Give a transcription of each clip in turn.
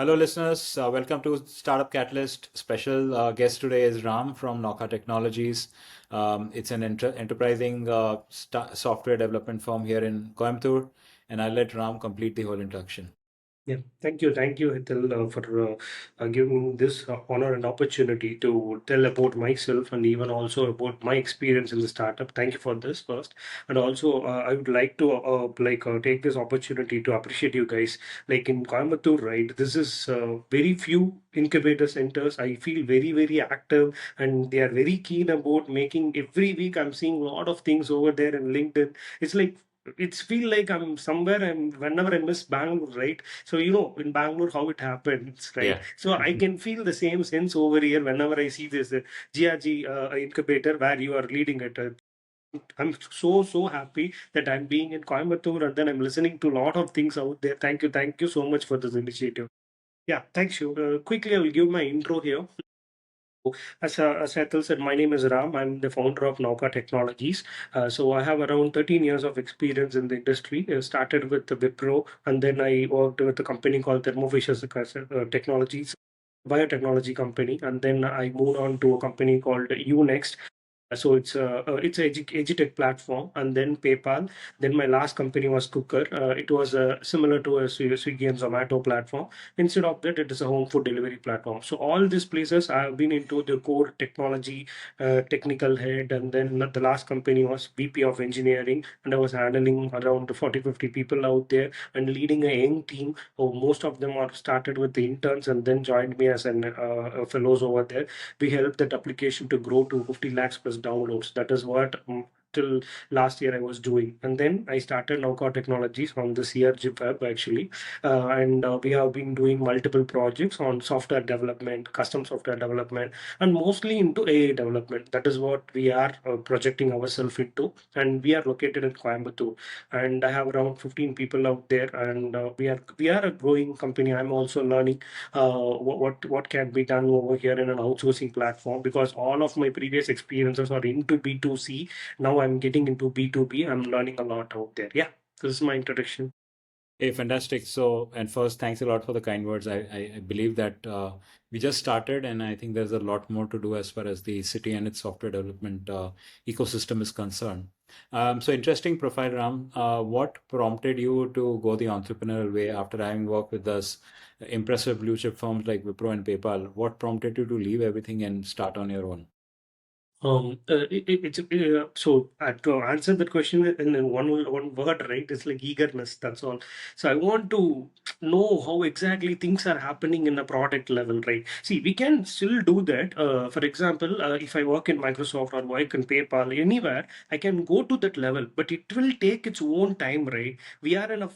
Hello, listeners. Welcome to Startup Catalyst. Special guest today is Ram from Noukha Technologies. It's an enterprising software development firm here in Coimbatore, and I'll let Ram complete the whole introduction. Yeah, thank you, Hital, for giving me this honor and opportunity to tell about myself and even also about my experience in the startup. Thank you for this first, and also I would like to take this opportunity to appreciate you guys. Like in Coimbatore, right? This is very few incubator centers. I feel very active, and they are very keen about making. Every week, I'm seeing a lot of things over there in LinkedIn. It's like it's feel like I'm somewhere and whenever I miss Bangalore, right? So, in Bangalore, how it happens, right? Yeah. So I can feel the same sense over here whenever I see this GRG incubator where you are leading it. I'm so happy that I'm being in Coimbatore and then I'm listening to a lot of things out there. Thank you so much for this initiative. Yeah, thanks you. Quickly, I will give my intro here. As Atul said, my name is Ram. I'm the founder of Noukha Technologies. So I have around 13 years of experience in the industry. I started with the Wipro, and then I worked with a company called Thermo Fisher Technologies, biotechnology company, and then I moved on to a company called Unext. So it's a edutech platform, and then PayPal. Then my last company was Cooker. It was similar to a Swiggy and Zomato platform. Instead of that, it is a home food delivery platform. So all these places I have been into the core technology, technical head, and then the last company was VP of engineering, and I was handling around 40-50 people out there and leading a young team. Oh, most of them are started with the interns and then joined me as an fellows over there. We helped that application to grow to 50 lakhs plus downloads. That is what till last year I was doing. And then I started Noukha Technologies on the CRG web actually. And we have been doing multiple projects on software development, custom software development, and mostly into AI development. That is what we are projecting ourselves into. And we are located in Coimbatore. And I have around 15 people out there. And we are a growing company. I'm also learning what can be done over here in an outsourcing platform because all of my previous experiences are into B2C. Now I'm getting into B2B. I'm learning a lot out there. Yeah, this is my introduction. Hey, fantastic. So, and first, thanks a lot for the kind words. I believe that we just started, and I think there's a lot more to do as far as the city and its software development ecosystem is concerned. So, interesting profile, Ram. What prompted you to go the entrepreneurial way after having worked with us impressive blue chip firms like Wipro and PayPal? What prompted you to leave everything and start on your own? To answer that question in one word, right? It's like eagerness. That's all. So I want to know how exactly things are happening in a product level, right? See, we can still do that. For example, if I work in Microsoft or work in PayPal, anywhere, I can go to that level, but it will take its own time, right? We are in a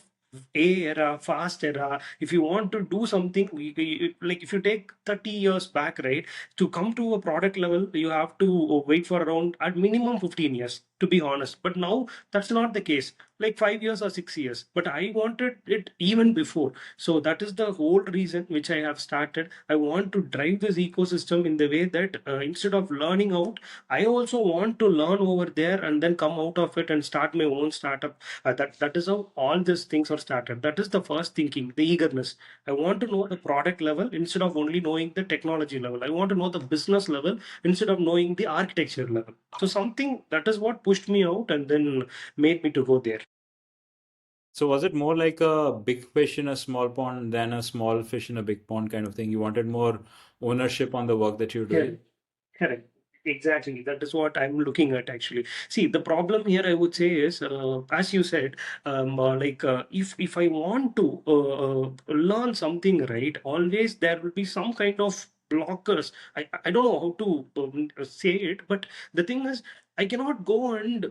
era, fast era. If you want to do something, like if you take 30 years back, right? To come to a product level, you have to wait for around at minimum 15 years, to be honest. But now that's not the case, like 5 years or 6 years. But I wanted it even before. So that is the whole reason which I have started. I want to drive this ecosystem in the way that instead of learning out, I also want to learn over there and then come out of it and start my own startup. That is how all these things are started. That is the first thinking, the eagerness. I want to know the product level instead of only knowing the technology level. I want to know the business level instead of knowing the architecture level. So something that is what pushed me out and then made me to go there. So, was it more like a big fish in a small pond than a small fish in a big pond kind of thing? You wanted more ownership on the work that you're doing? Correct. Correct. Exactly. That is what I'm looking at actually. See, the problem here I would say is, as you said, if I want to learn something, right, always there will be some kind of blockers. I don't know how to say it, but the thing is, I cannot go and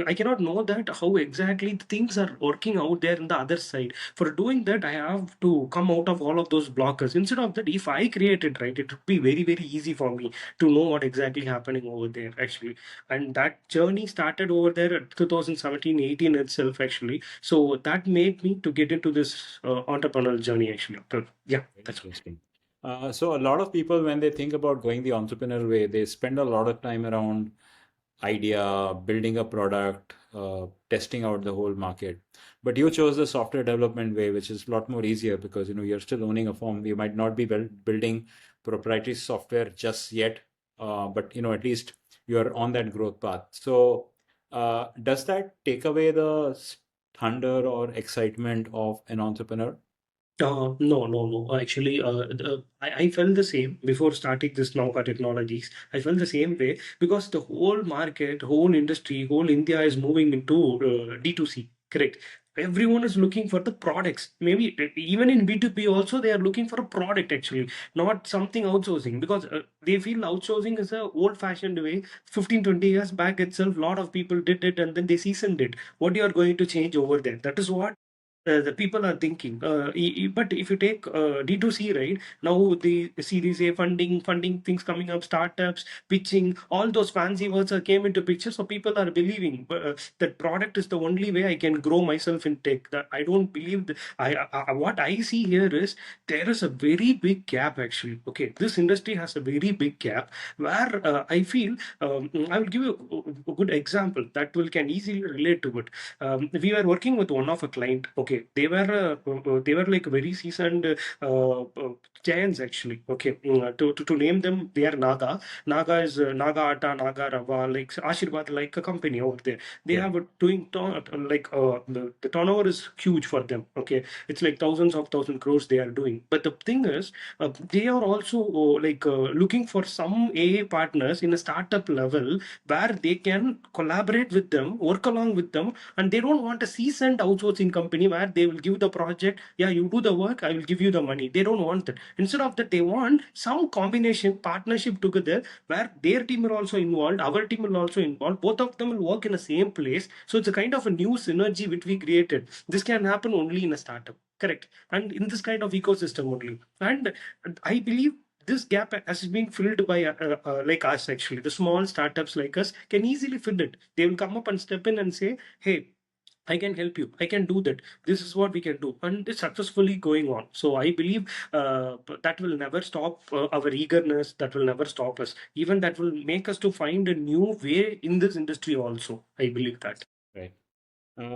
I cannot know that how exactly the things are working out there in the other side. For doing that, I have to come out of all of those blockers. Instead of that, if I create it, right, it would be very easy for me to know what exactly happening over there actually. And that journey started over there at 2017-18 itself actually. So that made me to get into this entrepreneurial journey actually. So, yeah, Very that's interesting. So a lot of people, when they think about going the entrepreneurial way, they spend a lot of time around idea, building a product, testing out the whole market. But you chose the software development way, which is a lot more easier because you're still owning a firm. You might not be building proprietary software just yet, but at least you're on that growth path. So, does that take away the thunder or excitement of an entrepreneur? No, no, no. Actually, I felt the same before starting this Noukha Technologies. I felt the same way because the whole market, whole industry, whole India is moving into D2C. Correct. Everyone is looking for the products. Maybe even in B2B also they are looking for a product actually, not something outsourcing because they feel outsourcing is a old-fashioned way. 15, 20 years back itself, lot of people did it and then they seasoned it. What you are going to change over there? That is what the people are thinking. But if you take D2C, right now, the Series A funding things coming up, startups, pitching, all those fancy words came into picture. So people are believing that product is the only way I can grow myself in tech. That I don't believe that. What I see here is there is a very big gap actually. Okay, this industry has a very big gap where I feel I will give you a good example that will can easily relate to it. We were working with one of a client. Okay, they were like very seasoned giants actually. Okay, to name them, they are Naga. Naga is Naga Atta, Naga Rava, like Ashirwad, like a company over there. They Yeah. have a doing like the turnover is huge for them. Okay, it's like thousands of thousand crores they are doing. But the thing is, they are also looking for some AA partners in a startup level where they can collaborate with them, work along with them, and they don't want a seasoned outsourcing company where they will give the project, yeah, you do the work, I will give you the money. They don't want that. Instead of that, they want some combination partnership together where their team are also involved, our team will also involved, both of them will work in the same place. So it's a kind of a new synergy which we created. This can happen only in a startup, correct, and in this kind of ecosystem only. And I believe this gap has been filled by like us actually. The small startups like us can easily fill it. They will come up and step in and say, hey, I can help you, I can do that, this is what we can do, and it's successfully going on. So I believe that will never stop our eagerness, that will never stop us, even that will make us to find a new way in this industry also. I believe that. Right.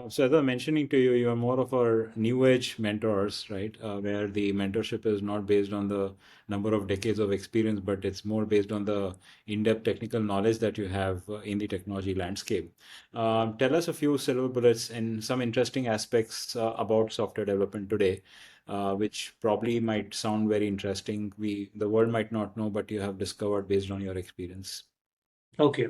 So as I was mentioning to you, you are more of our new age mentors, right? Where the mentorship is not based on the number of decades of experience, but it's more based on the in-depth technical knowledge that you have in the technology landscape. Tell us a few silver bullets and some interesting aspects about software development today, which probably might sound very interesting. The world might not know, but you have discovered based on your experience. Okay.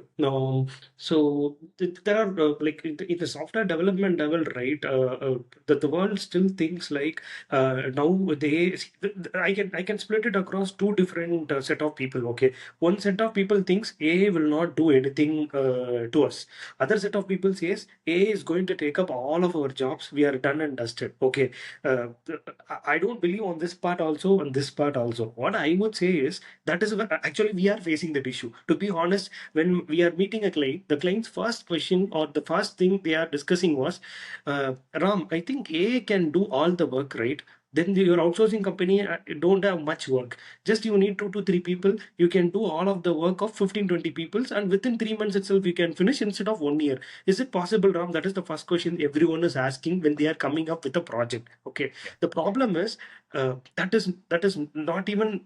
So there are like in the software development level, right? The world still thinks like nowadays I can split it across two different set of people. Okay, one set of people thinks AI will not do anything to us. Other set of people says AI is going to take up all of our jobs. We are done and dusted. Okay, I don't believe on this part also, on this part also. What I would say is that is where actually we are facing that issue. To be honest, when we are meeting a client, the client's first question or the first thing they are discussing was, Ram, I think AI can do all the work, right? Then your outsourcing company don't have much work. Just you need 2 to 3 people. You can do all of the work of 15, 20 people, and within 3 months itself, you can finish instead of 1 year. Is it possible, Ram? That is the first question everyone is asking when they are coming up with a project. Okay. Yeah. The problem is that is not even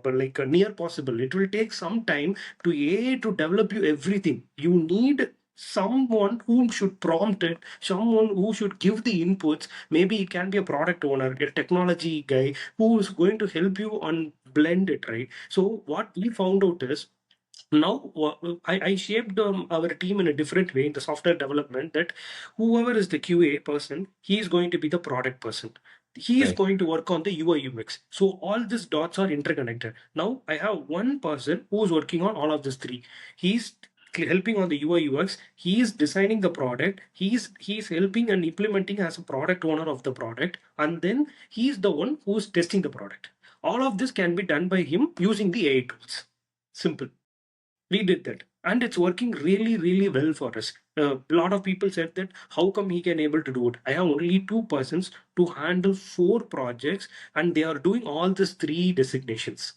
like near possible. It will take some time to AI to develop you everything. You need someone who should prompt it, someone who should give the inputs. Maybe it can be a product owner, a technology guy who is going to help you on blend it, right? So what we found out is now I shaped our team in a different way in the software development, that whoever is the QA person, he is going to be the product person. He is Right. going to work on the UI UX. So all these dots are interconnected. Now I have one person who's working on all of these three. He's helping on the UI UX. He is designing the product. He's helping and implementing as a product owner of the product, and then he's the one who's testing the product. All of this can be done by him using the AI tools. Simple. We did that, and it's working really really well for us. A lot of people said that how come he can able to do it. I have only 2 persons to handle 4 projects, and they are doing all these 3 designations.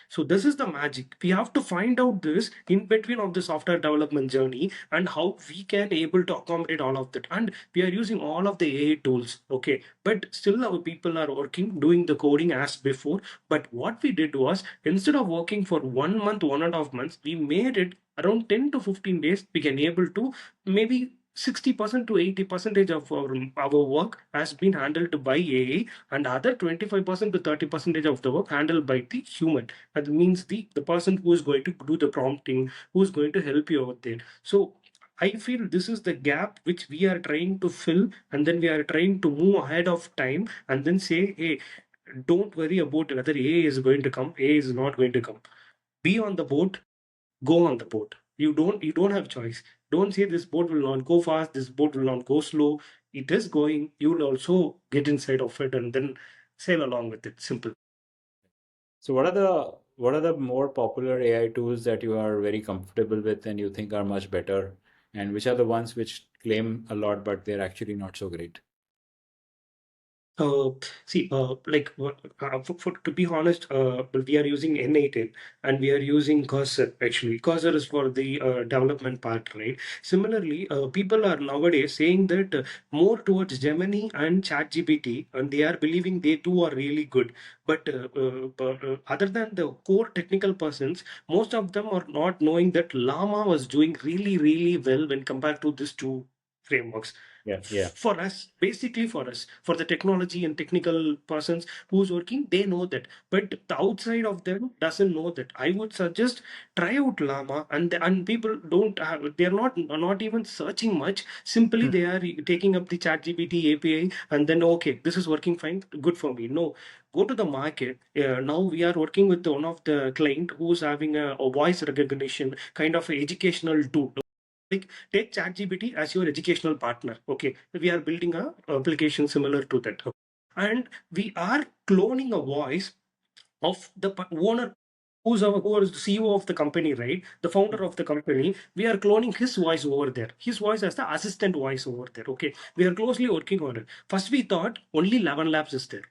So this is the magic. We have to find out this in between of the software development journey and how we can able to accommodate all of that. And we are using all of the AI tools, okay, but still our people are working doing the coding as before. But what we did was, instead of working for 1 month, 1.5 months, we made it around 10 to 15 days. We can able to maybe 60% to 80% of our work has been handled by AI, and other 25% to 30% of the work handled by the human. That means the person who is going to do the prompting, who is going to help you out there. So I feel this is the gap which we are trying to fill, and then we are trying to move ahead of time and then say, hey, don't worry about whether AI is going to come, AI is not going to come. Be on the boat, go on the boat. You don't have choice. Don't say this boat will not go fast, this boat will not go slow. It is going. You will also get inside of it and then sail along with it. Simple. So what are the more popular AI tools that you are very comfortable with and you think are much better? And which are the ones which claim a lot but they're actually not so great? Uh, See, to be honest, we are using N18 and we are using Cursor actually. Cursor is for the development part, right? Similarly, people are nowadays saying that more towards Gemini and ChatGPT, and they are believing they too are really good. But other than the core technical persons, most of them are not knowing that Llama was doing really, really well when compared to these two frameworks. Yeah, yeah, For us, basically for us, for the technology and technical persons who's working, they know that, but the outside of them doesn't know that. I would suggest try out Llama, and people don't have, they're not even searching much. Simply Hmm. they are taking up the chat gpt API and then, okay, this is working fine, good for me. No, go to the market. Now we are working with one of the client who's having a voice recognition kind of a educational tool. Like, take ChatGPT as your educational partner. Okay, we are building a application similar to that, and we are cloning a voice of the owner, who is the CEO of the company, right? The founder of the company. We are cloning his voice over there. His voice as the assistant voice over there. Okay, we are closely working on it. First, we thought only 11 labs is there,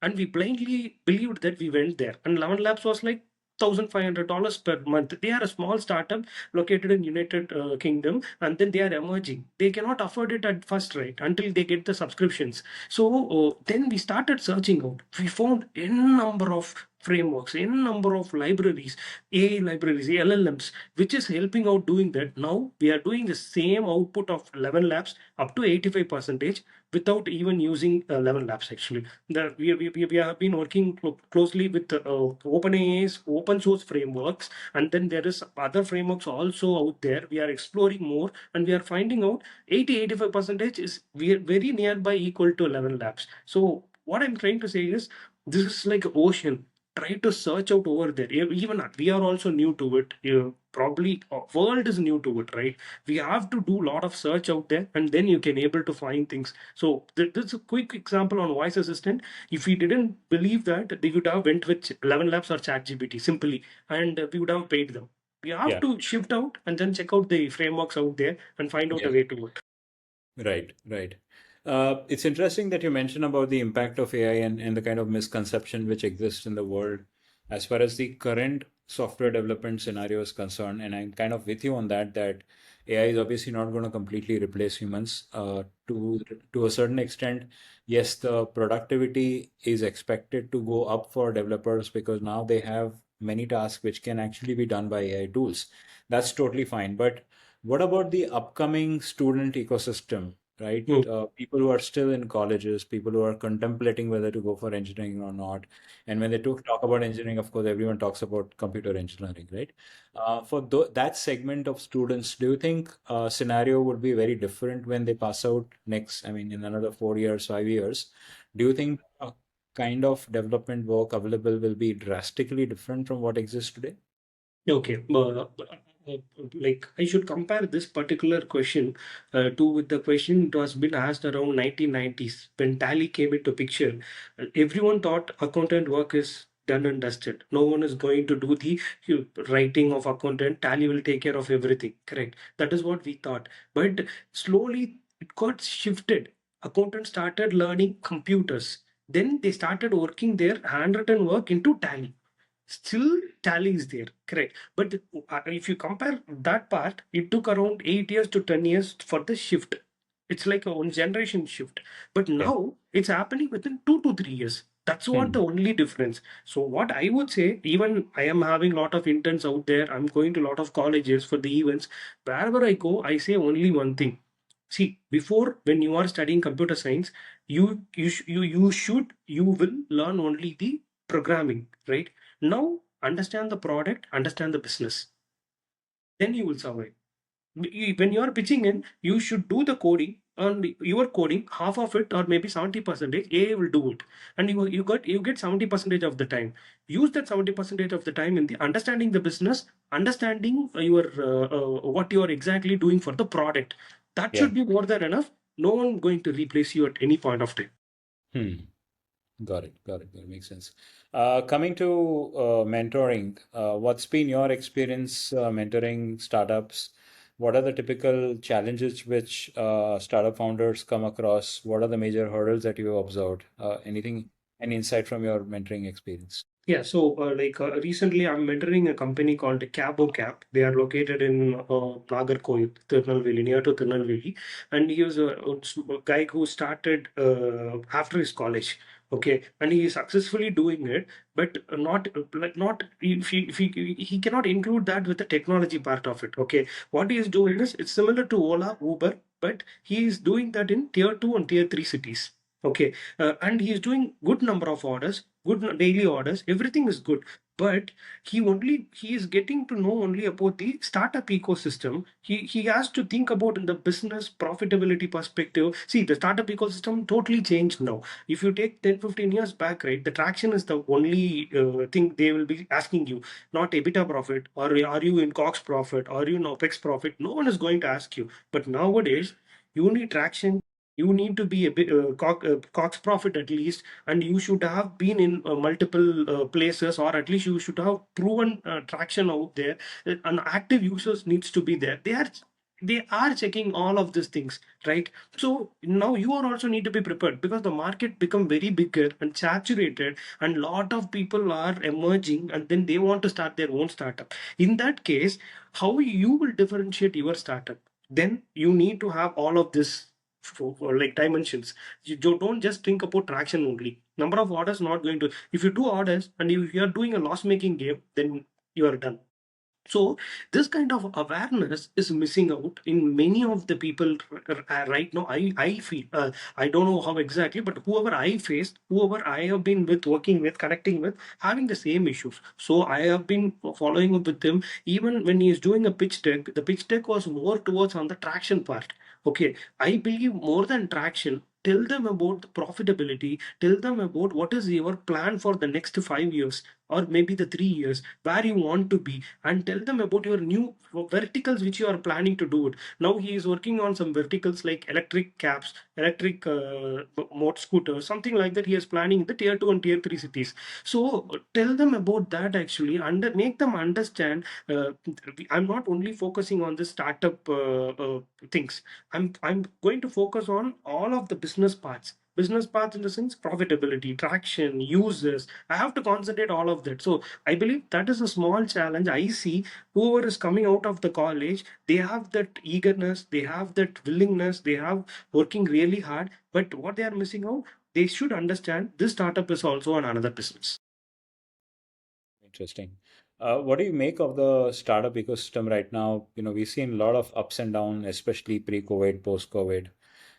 and we blindly believed that. We went there, and 11 labs was like $1,500 per month. They are a small startup located in United Kingdom, and then they are emerging. They cannot afford it at first, right, until they get the subscriptions. So then we started searching out. We found n number of frameworks, n number of libraries, AI libraries, LLMs, which is helping out doing that. Now we are doing the same output of 11 labs up to 85 percentage without even using 11 labs actually. We have been working closely with OpenAI's open source frameworks, and then there is other frameworks also out there. We are exploring more, and we are finding out 80-85 percentage is very nearby equal to 11 labs. So what I'm trying to say is, this is like ocean. Try to search out over there. Even we are also new to it. Probably world is new to it, right? We have to do a lot of search out there, and then you can able to find things. So this is a quick example on voice assistant. If we didn't believe that, they would have went with 11 labs or chat gpt simply, and we would have paid them. We have yeah, to shift out and then check out the frameworks out there and find out yeah. a way to work. Right, right. It's interesting that you mentioned about the impact of AI and the kind of misconception which exists in the world as far as the current software development scenario is concerned. And I'm kind of with you on that, that AI is obviously not going to completely replace humans. To a certain extent, yes, the productivity is expected to go up for developers because now they have many tasks which can actually be done by AI tools. That's totally fine. But what about the upcoming student ecosystem, right? Hmm. People who are still in colleges, people who are contemplating whether to go for engineering or not. And when they talk about engineering, of course, everyone talks about computer engineering, right? For that segment of students, do you think scenario would be very different when they pass out next, I mean, in another 4 years, 5 years? Do you think kind of development work available will be drastically different from what exists today? Okay, like I should compare this particular question to with the question it was been asked around 1990s when Tally came into picture. Everyone thought accountant work is done and dusted. No one is going to do the writing of accountant. Tally will take care of everything. Correct. That is what we thought. But slowly it got shifted. Accountants started learning computers. Then they started working their handwritten work into Tally. still tally is there, correct? But if you compare that part, it took around 8 years to 10 years for the shift. It's like a one generation shift. But Yeah. now it's happening within 2 to 3 years. That's what Hmm. the only difference. So what I would say, even I am having a lot of interns out there. I'm going to a lot of colleges for the events. Wherever I go, I say only one thing. See, before when you are studying computer science, you will learn only the programming, right? Now understand the product, understand the business. Then you will survive. When you are pitching in, you should do the coding, and your coding, half of it or maybe 70%, AI will do it. And you get 70% of the time. Use that 70% of the time in the understanding the business, understanding your what you are exactly doing for the product. That Yeah. should be more than enough. No one going to replace you at any point of time. Hmm. Got it. Got it. That makes sense. Coming to mentoring, what's been your experience mentoring startups? What are the typical challenges which startup founders come across? What are the major hurdles that you have observed? Any insight from your mentoring experience? Yeah, so recently I'm mentoring a company called Cabo Cap. They are located in Nagarkoil, Tirunelveli, near to Tirunelveli. And he was a guy who started after his college. Okay, and he is successfully doing it, but not like not if he cannot include that with the technology part of it. Okay, what he is doing is it's similar to Ola, Uber, but he is doing that in tier two and tier three cities. Okay, and he is doing good number of orders, good daily orders, everything is good, but he is getting to know only about the startup ecosystem. He has to think about in the business profitability perspective. See, the startup ecosystem totally changed now. If you take 10-15 years back, right, the traction is the only thing they will be asking you, not EBITDA profit, or are you in COGS profit, or are you in OPEX profit. No one is going to ask you. But nowadays, you need traction, you need to be a bit COGS profit at least, and you should have been in multiple places, or at least you should have proven traction out there. And active users needs to be there. They are checking all of these things, right? So now you are also need to be prepared, because the market become very bigger and saturated, and lot of people are emerging, and then they want to start their own startup. In that case, how you will differentiate your startup? Then you need to have all of this for like dimensions. You don't just think about traction only. Number of orders not going to. If you do orders and if you are doing a loss making game, then you are done. So this kind of awareness is missing out in many of the people right now. I feel I don't know how exactly, but whoever I faced, whoever I have been with, working with, connecting with, having the same issues. So I have been following up with him. Even when he is doing a pitch deck, the pitch deck was more towards on the traction part. Okay, I believe more than traction. Tell them about the profitability. Tell them about what is your plan for the next 5 years, or maybe the 3 years, where you want to be, and tell them about your new verticals which you are planning to do it. Now he is working on some verticals like electric cabs, electric motor scooters, something like that. He is planning in the tier 2 and tier 3 cities. So tell them about that actually, and make them understand. I'm not only focusing on the startup things. I'm going to focus on all of the business parts. Business parts in the sense profitability, traction, users. I have to concentrate all of that. So I believe that is a small challenge I see. Whoever is coming out of the college, they have that eagerness, they have that willingness, they have working really hard. But what they are missing out, they should understand this startup is also another business. Interesting. What do you make of the startup ecosystem right now? We've seen a lot of ups and downs, especially pre-COVID, post-COVID.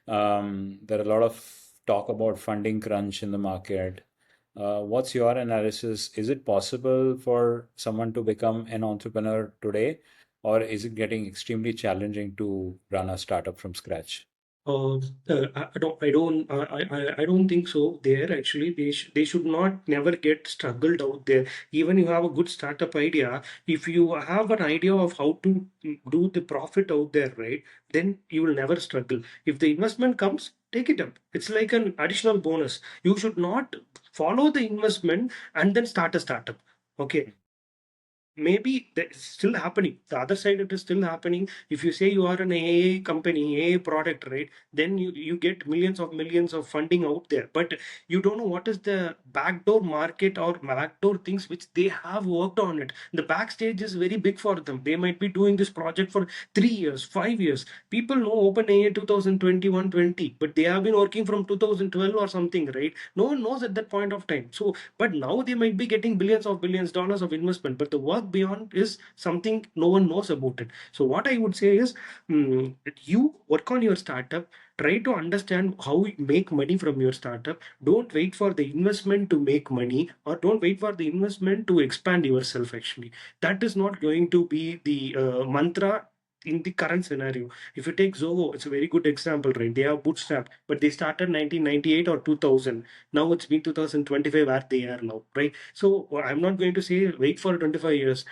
There are a lot of talk about funding crunch in the market. What's your analysis? Is it possible for someone to become an entrepreneur today, or is it getting extremely challenging to run a startup from scratch? Uh, I don't think so. There actually, they should not never get struggled out there. Even you have a good startup idea, if you have an idea of how to do the profit out there, right? Then you will never struggle. If the investment comes, take it up. It's like an additional bonus. You should not follow the investment and then start a startup. Okay, maybe that's still happening. The other side, it is still happening. If you say you are an AA company, AA product, right? Then you get millions of funding out there, but you don't know what is the backdoor market or backdoor things which they have worked on it. The backstage is very big for them. They might be doing this project for 3 years, 5 years. People know OpenAI 2021-20, but they have been working from 2012 or something, right? No one knows at that point of time. So, but now they might be getting billions dollars of investment, but the work beyond is something no one knows about it. So, what I would say is, you work on your startup. Try to understand how you make money from your startup. Don't wait for the investment to make money, or don't wait for the investment to expand yourself. Actually, that is not going to be the mantra in the current scenario. If you take Zoho, it's a very good example, right? They have bootstrap, but they started 1998 or 2000. Now it's been 2025 where they are now, right? So I'm not going to say wait for 25 years.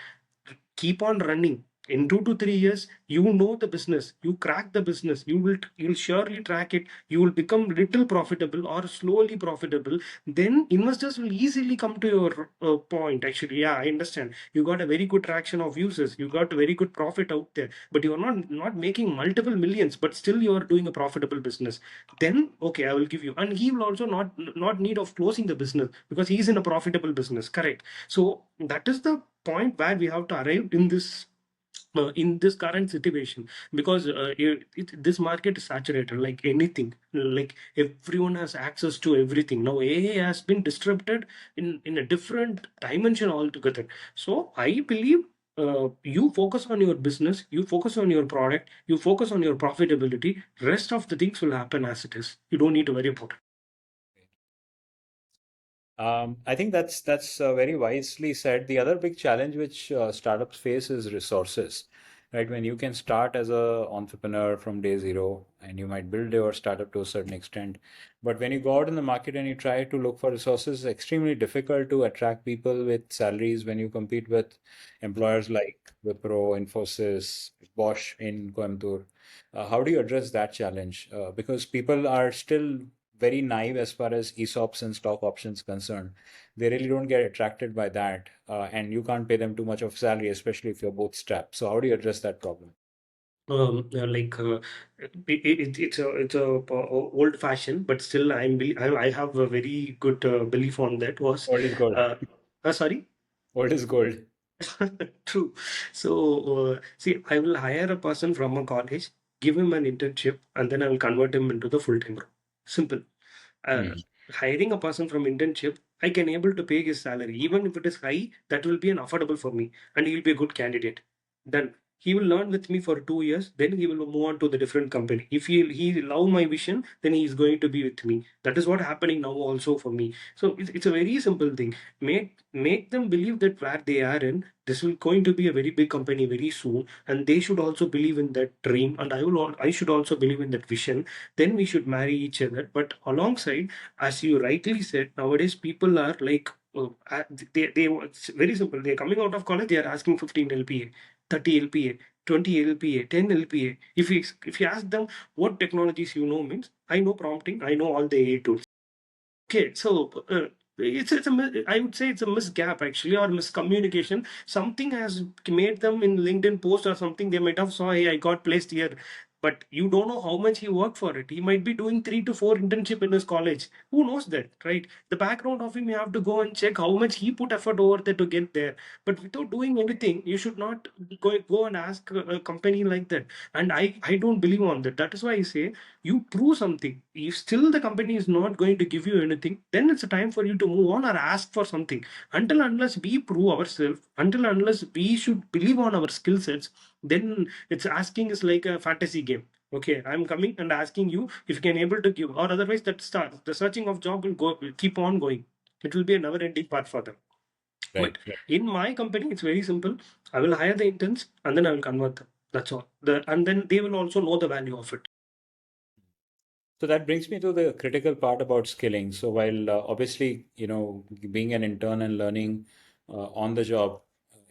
Keep on running. In 2 to 3 years, you know the business, you crack the business, you'll surely track it, you will become little profitable or slowly profitable. Then investors will easily come to your point. Actually, yeah, I understand. You got a very good traction of users, you got a very good profit out there, but you're not making multiple millions, but still you are doing a profitable business. Then okay, I will give you. And he will also not need of closing the business because he's in a profitable business, correct? So that is the point where we have to arrive in this current situation, because this market is saturated like anything. Like everyone has access to everything now. AI has been disrupted in a different dimension altogether. So I believe, you focus on your business, you focus on your product, you focus on your profitability. Rest of the things will happen as it is. You don't need to worry about it. I think that's very wisely said. The other big challenge which startups face is resources, right? When you can start as a entrepreneur from day zero, and you might build your startup to a certain extent, but when you go out in the market and you try to look for resources, it's extremely difficult to attract people with salaries when you compete with employers like Wipro, Infosys, Bosch in Coimbatore. How do you address that challenge? Because people are still very naive as far as ESOPs and stock options concerned. They really don't get attracted by that, and you can't pay them too much of salary, especially if you're bootstrapped. So how do you address that problem? Like it's a old fashioned, but still I have a very good belief on that. Was Old is gold. uh, sorry. Old is gold. True. So, see, I will hire a person from a college, give him an internship, and then I will convert him into the full-time role. Simple. Uh, Hmm. Hiring a person from internship, I can able to pay his salary. Even if it is high, that will be an affordable for me, and he'll be a good candidate. Then he will learn with me for 2 years, then he will move on to the different company. If he love my vision, then he is going to be with me. That is what happening now also for me. So it's a very simple thing. Make them believe that where they are in, this will going to be a very big company very soon, and they should also believe in that dream, and I should also believe in that vision. Then we should marry each other. But alongside, as you rightly said, nowadays people are like, it's very simple. They're coming out of college, they are asking 15 LPA, 30 LPA, 20 LPA, 10 LPA. If you ask them what technologies you know, means I know prompting, I know all the AI tools. Okay, so I would say it's a misgap actually, or miscommunication. Something has made them in LinkedIn post or something. They might have saw, hey, I got placed here, but you don't know how much he worked for it. He might be doing 3 to 4 internship in his college. Who knows that, right? The background of him, you have to go and check how much he put effort over there to get there. But without doing anything, you should not go and ask a company like that. And I don't believe on that. That is why I say, you prove something. If still the company is not going to give you anything, then it's a time for you to move on or ask for something. Until unless we prove ourselves, until unless we should believe on our skill sets, then it's asking is like a fantasy game. Okay, I'm coming and asking you if you can able to give, or otherwise that starts the searching of job will keep on going. It will be a never ending path for them. Right, But right. in my company, it's very simple. I will hire the interns and then I will convert them. That's all. And then they will also know the value of it. So that brings me to the critical part about skilling. So while obviously, being an intern and learning on the job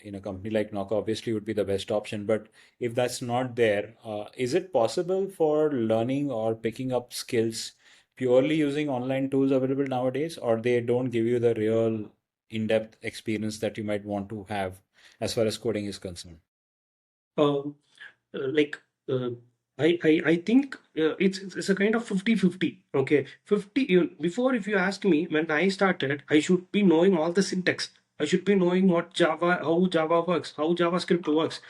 in a company like Noukha obviously would be the best option. But if that's not there, is it possible for learning or picking up skills purely using online tools available nowadays, or they don't give you the real in-depth experience that you might want to have? as far as coding is concerned? Um, like uh, I think it's a kind of 50-50. Okay, 50 before, if you ask me, when I started, I should be knowing all the syntax. I should be knowing what Java, how Java works, how JavaScript works.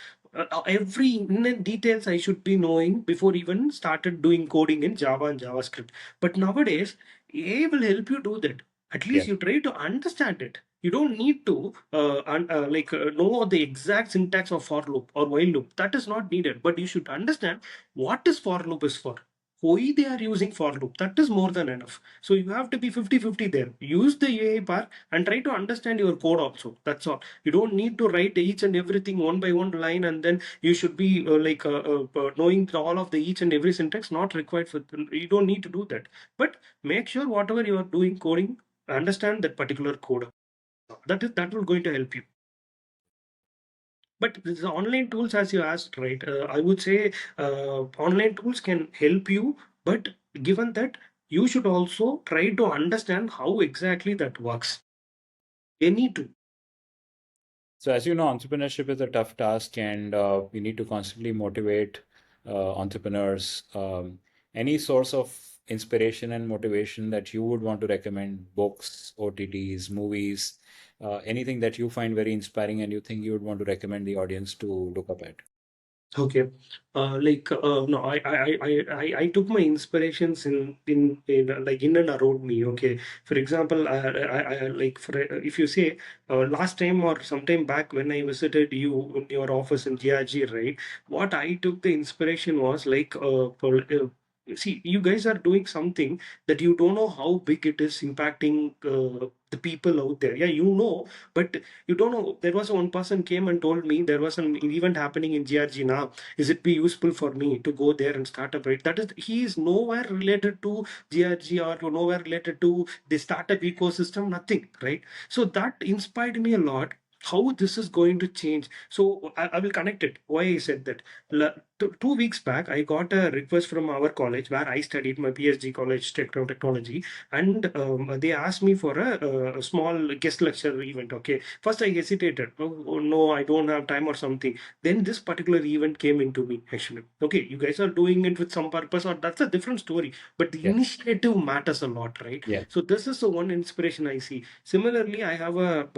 Every in details I should be knowing before even started doing coding in Java and JavaScript. But nowadays, AI will help you do that. At least Yes. you try to understand it. You don't need to know the exact syntax of for loop or while loop. That is not needed. But you should understand what is for loop is for. Why they are using for loop. That is more than enough. So you have to be 50-50 there. Use the AI part and try to understand your code also. That's all. You don't need to write each and everything one by one line, and then you should be knowing all of the each and every syntax. Not required for. You don't need to do that. But make sure whatever you are doing coding, understand that particular code. That will going to help you. But the online tools, as you asked, right? I would say online tools can help you, but given that, you should also try to understand how exactly that works. Any tool. So, as you know, entrepreneurship is a tough task, and we need to constantly motivate entrepreneurs. Any source of inspiration and motivation that you would want to recommend, books, OTTs, movies, anything that you find very inspiring and you think you would want to recommend the audience to look up at? Okay, no, I took my inspirations in like in and around me. Okay, for example, like for if you say last time or sometime back when I visited you in your office in GRG, right? What I took the inspiration was like see, you guys are doing something that you don't know how big it is impacting the people out there. Yeah, you know, but you don't know. There was one person came and told me there was an event happening in GRG now. Is it be useful for me to go there and start up? Right? That is, he is nowhere related to GRG or nowhere related to the startup ecosystem. Nothing, right? So that inspired me a lot. How this is going to change. So I will connect it. Why I said that. 2 weeks back, I got a request from our college where I studied my PhD college technology, and they asked me for a small guest lecture event. Okay, first I hesitated. Oh, no, I don't have time or something. Then this particular event came into me actually. Okay, you guys are doing it with some purpose, or that's a different story. But the Yeah. initiative matters a lot, right? Yeah. So this is the one inspiration I see. Similarly, I have a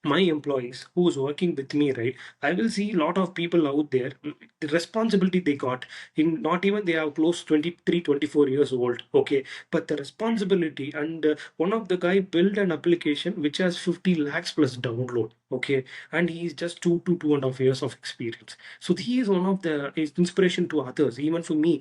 my employees who's working with me, right? I will see a lot of people out there, the responsibility they got in, not even they are close 23, 24 years old. Okay, but the responsibility, and one of the guy built an application which has 50 lakhs plus download. Okay, and he's just 2 to 2.5 years of experience. So he is one of the is inspiration to others, even for me.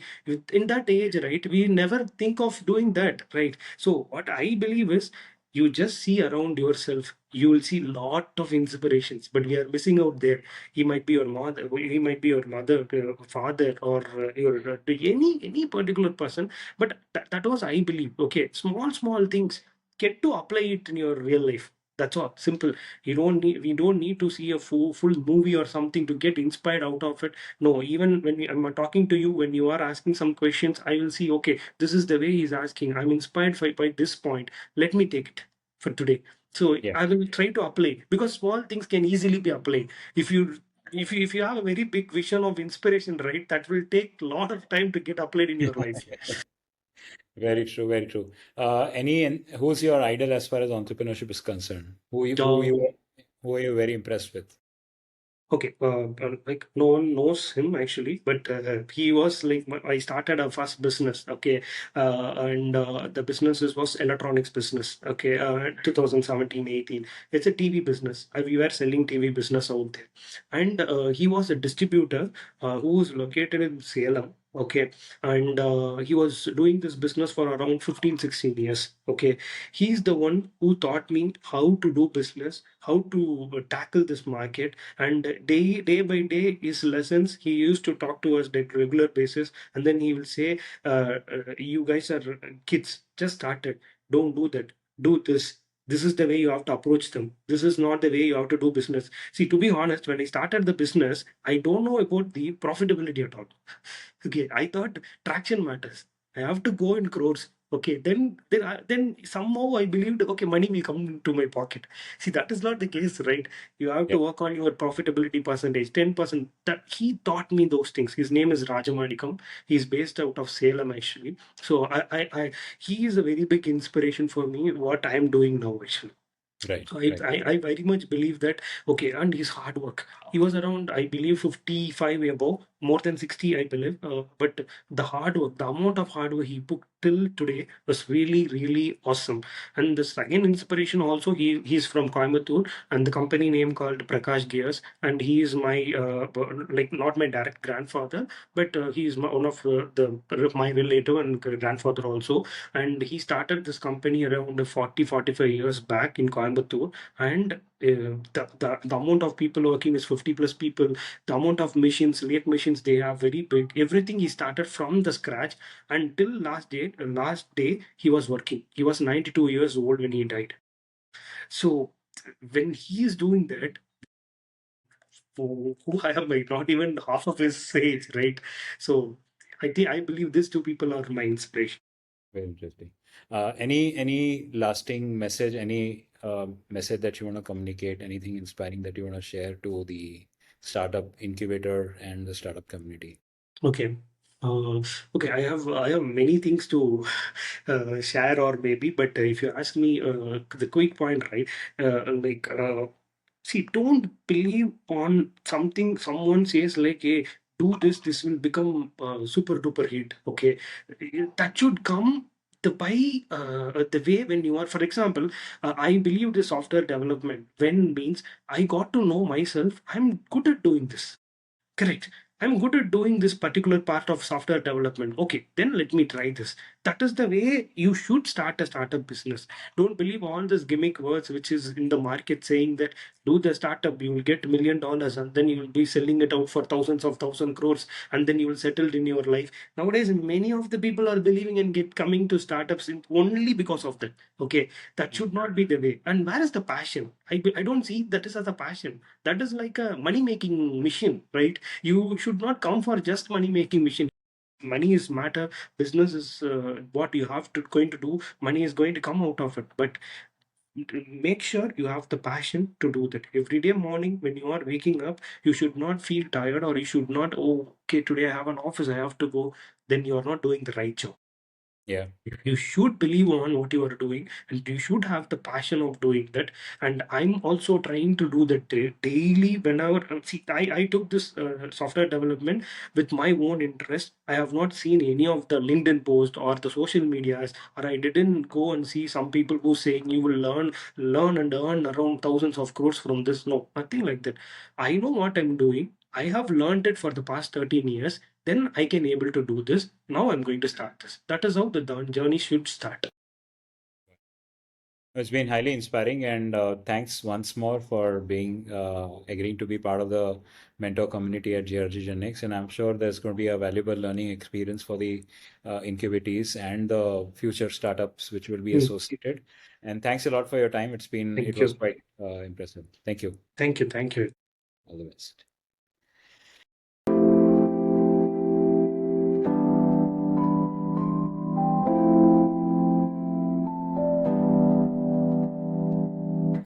In that age, right, we never think of doing that, right? So what I believe is, you just see around yourself, you will see lot of inspirations, but we are missing out there. He might be your mother, he might be your mother, father, or your any particular person. But that was, I believe, okay, small things, get to apply it in your real life. That's all, simple. We don't need to see a full movie or something to get inspired out of it. No, even when I'm talking to you, when you are asking some questions, I will see, okay, this is the way he's asking, I'm inspired by this point. Let me take it for today. So Yeah. I will try to apply, because small things can easily be applied. If you if you have a very big vision of inspiration, right, that will take a lot of time to get applied in your life. Very true, very true. Who's your idol as far as entrepreneurship is concerned? Um, Who are you very impressed with? Okay, like no one knows him actually, but he was like I started a first business. Okay, and the business was electronics business. Okay, 2017-18. It's a TV business. We were selling TV business out there, and he was a distributor who was located in Salem. Okay, and he was doing this business for around 15-16 years. Okay, he's the one who taught me how to do business, how to tackle this market, and day by day his lessons, he used to talk to us at regular basis, and then he will say, you guys are kids, just started, don't do that, do this. This is the way you have to approach them. This is not the way you have to do business. See, to be honest, when I started the business, I don't know about the profitability at all. Okay, I thought traction matters. I have to go in crores. Okay, then somehow I believed, okay, money will come into my pocket. See, that is not the case, right? You have Yeah. to work on your profitability percentage, 10%. That he taught me those things. His name is Rajamanikam. He's based out of Salem, actually. So he is a very big inspiration for me. What I am doing now, actually. Right. So Right. I very much believe that, okay, and his hard work. He was around, I believe, 55 above, more than 60, I believe. But the hard work, the amount of hard work he put till today was really, really awesome. And the second inspiration also, he's from Coimbatore, and the company name called Prakash Gears, and he is my like not my direct grandfather, but he is one of my relative and grandfather also. And he started this company around 40-45 years back in Coimbatore. And the amount of people working is 50 plus people. The amount of machines, late machines, they are very big. Everything he started from the scratch until last day he was working. He was 92 years old when he died. So when he is doing that, who I am, like not even half of his age, right? So I believe these two people are my inspiration. Very interesting. Any lasting message, any message that you want to communicate, anything inspiring that you want to share to the startup incubator and the startup community? Okay. Uh, okay, I have many things to share, or maybe, but if you ask me, the quick point, right? Like, see, don't believe on something someone says like, "Hey, do this. This will become super duper hit." Okay, that should come the way when you are, for example, I believe the software development when means I got to know myself. I'm good at doing this. Correct. I'm good at doing this particular part of software development. Okay, then let me try this. That is the way you should start a startup business. Don't believe all these gimmick words which is in the market saying that do the startup, you will get $1 million and then you will be selling it out for thousands of thousand crores and then you will settle in your life. Nowadays, many of the people are believing and get coming to startups only because of that. Okay, that should not be the way. And where is the passion? I don't see that is as a passion. That is like a money making machine, right? You should not come for just money making machine. Money is matter. Business is what you have to going to do. Money is going to come out of it, but make sure you have the passion to do that. Every day morning when you are waking up, you should not feel tired, or you should not, oh, okay, today I have an office, I have to go. Then you are not doing the right job. Yeah. You should believe on what you are doing, and you should have the passion of doing that. And I'm also trying to do that daily. Whenever see, I took this software development with my own interest. I have not seen any of the LinkedIn post or the social medias, or I didn't go and see some people who saying you will learn and earn around thousands of crores from this. No, nothing like that. I know what I'm doing. I have learned it for the past 13 years. Then I can able to do this. Now I'm going to start this. That is how the journey should start. It's been highly inspiring, and thanks once more for being agreeing to be part of the mentor community at GRG Genix. And I'm sure there's going to be a valuable learning experience for the incubatees and the future startups which will be Mm. associated. And thanks a lot for your time. It Thank was you. quite impressive. Thank you. Thank you. Thank you. All the best.